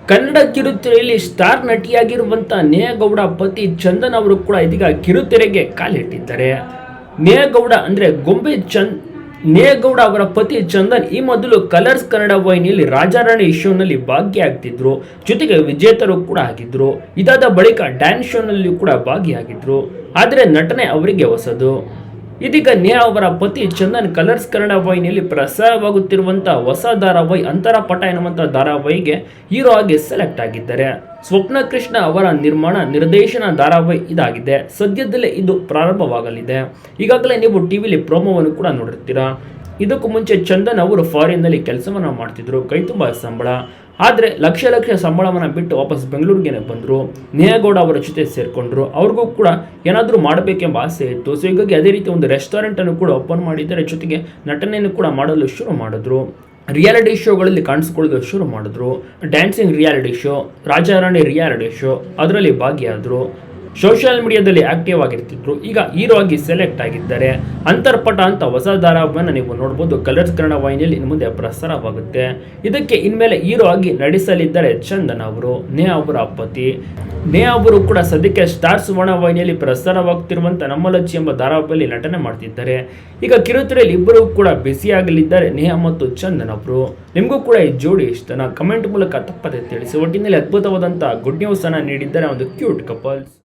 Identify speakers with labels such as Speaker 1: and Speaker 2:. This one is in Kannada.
Speaker 1: ಕನ್ನಡ ಕಿರುತೆರೆಯಲ್ಲಿ ಸ್ಟಾರ್ ನಟಿಯಾಗಿರುವಂಥ ನೇಹಾ ಗೌಡ ಪತಿ ಚಂದನ್ ಅವರು ಕೂಡ ಇದೀಗ ಕಿರುತೆರೆಗೆ ಕಾಲಿಟ್ಟಿದ್ದಾರೆ. ನೇಹಾ ಗೌಡ ಅಂದರೆ ಗೊಂಬೆ ನೇಹಾ ಗೌಡ ಅವರ ಪತಿ ಚಂದನ್ ಈ ಮೊದಲು ಕಲರ್ಸ್ ಕನ್ನಡ ವಾಹಿನಿಯಲ್ಲಿ ರಾಜಾರಾಣಿ ಶೋನಲ್ಲಿ ಭಾಗಿಯಾಗ್ತಿದ್ರು, ಜೊತೆಗೆ ವಿಜೇತರು ಕೂಡ ಆಗಿದ್ರು. ಇದಾದ ಬಳಿಕ ಡ್ಯಾನ್ಸ್ ಶೋನಲ್ಲಿ ಕೂಡ ಭಾಗಿಯಾಗಿದ್ರು. ಆದರೆ ನಟನೆ ಅವರಿಗೆ ಹೊಸದು. ಇದೀಗ ನೇಹಾ ಅವರ ಪತಿ ಚಂದನ್ ಕಲರ್ಸ್ ಕನ್ನಡ ವಾಹಿನಿಯಲ್ಲಿ ಪ್ರಸಾರವಾಗುತ್ತಿರುವಂತಹ ಹೊಸ ಧಾರಾವಾಹಿ ಅಂತರಪಟ ಎನ್ನುವಂಥ ಧಾರಾವಾಹಿಗೆ ಹೀರೋ ಆಗಿ ಸೆಲೆಕ್ಟ್ ಆಗಿದ್ದಾರೆ. ಸ್ವಪ್ನ ಕೃಷ್ಣ ಅವರ ನಿರ್ಮಾಣ ನಿರ್ದೇಶನ ಧಾರಾವಾಹಿ ಇದಾಗಿದೆ. ಸದ್ಯದಲ್ಲೇ ಇದು ಪ್ರಾರಂಭವಾಗಲಿದೆ. ಈಗಾಗಲೇ ನೀವು ಟಿವಿಲಿ ಪ್ರೋಮೋವನ್ನು ಕೂಡ ನೋಡಿರ್ತೀರಾ. ಇದಕ್ಕೂ ಮುಂಚೆ ಚಂದನ್ ಅವರು ಫಾರಿನ್ನಲ್ಲಿ ಕೆಲಸವನ್ನು ಮಾಡ್ತಿದ್ರು, ಕೈ ತುಂಬ ಸಂಬಳ. ಆದರೆ ಲಕ್ಷ ಸಂಬಳವನ್ನು ಬಿಟ್ಟು ವಾಪಸ್ ಬೆಂಗಳೂರಿಗೆ ಬಂದರು. ನೇಹಾ ಗೌಡ ಅವರ ಜೊತೆ ಸೇರಿಕೊಂಡ್ರು. ಅವ್ರಿಗೂ ಕೂಡ ಏನಾದರೂ ಮಾಡಬೇಕೆಂಬ ಆಸೆ ಇತ್ತು. ಸೊ ಹೀಗಾಗಿ ಅದೇ ರೀತಿ ಒಂದು ರೆಸ್ಟೋರೆಂಟನ್ನು ಕೂಡ ಓಪನ್ ಮಾಡಿದ್ದಾರೆ. ಜೊತೆಗೆ ನಟನೆಯನ್ನು ಕೂಡ ಮಾಡಲು ಶುರು ಮಾಡಿದ್ರು. ರಿಯಾಲಿಟಿ ಶೋಗಳಲ್ಲಿ ಕಾಣಿಸ್ಕೊಳ್ಳೋದು ಶುರು ಮಾಡಿದ್ರು. Dancing reality show, Raja Rani reality show ಅದರಲ್ಲಿ ಭಾಗಿಯಾದರು. ಸೋಷಿಯಲ್ ಮೀಡಿಯಾದಲ್ಲಿ ಆಕ್ಟಿವ್ ಆಗಿರ್ತಿದ್ರು. ಈಗ ಹೀರೋ ಆಗಿ ಸೆಲೆಕ್ಟ್ ಆಗಿದ್ದಾರೆ. ಅಂತರ್ಪಟ ಅಂತ ಹೊಸ ಧಾರಾವಾಹಿಯನ್ನು ನೀವು ನೋಡ್ಬೋದು. ಕಲರ್ಸ್ ಕನ್ನಡ ವಾಹಿನಿಯಲ್ಲಿ ಇನ್ನು ಮುಂದೆ ಪ್ರಸಾರವಾಗುತ್ತೆ. ಇದಕ್ಕೆ ಇನ್ಮೇಲೆ ಹೀರೋ ಆಗಿ ನಡೆಸಲಿದ್ದಾರೆ ಚಂದನ್ ಅವರು, ನೇಹಾ ಅವರ ಪತಿ. ನೇಹಾ ಅವರು ಕೂಡ ಸದ್ಯಕ್ಕೆ ಸ್ಟಾರ್ ಸುವರ್ಣ ವಾಹಿನಿಯಲ್ಲಿ ಪ್ರಸಾರವಾಗ್ತಿರುವಂಥ ನಮ್ಮಲಚ್ಚಿ ಎಂಬ ಧಾರಾವಾಹಿಯಲ್ಲಿ ನಟನೆ ಮಾಡ್ತಿದ್ದಾರೆ. ಈಗ ಕಿರುತೆರೆಯಲ್ಲಿ ಇಬ್ಬರು ಕೂಡ ಬ್ಯುಸಿಯಾಗಲಿದ್ದಾರೆ ನೇಹಾ ಮತ್ತು ಚಂದನ್ ಅವರು. ನಿಮಗೂ ಕೂಡ ಈ ಜೋಡಿ ಇಷ್ಟನಾ? ಕಮೆಂಟ್ ಮೂಲಕ ತಪ್ಪದೆ ತಿಳಿಸಿ. ಒಟ್ಟಿನಲ್ಲಿ ಅದ್ಭುತವಾದಂಥ ಗುಡ್ ನ್ಯೂಸ್ ಅನ್ನು ನೀಡಿದ್ದಾರೆ ಒಂದು ಕ್ಯೂಟ್ ಕಪಲ್ಸ್.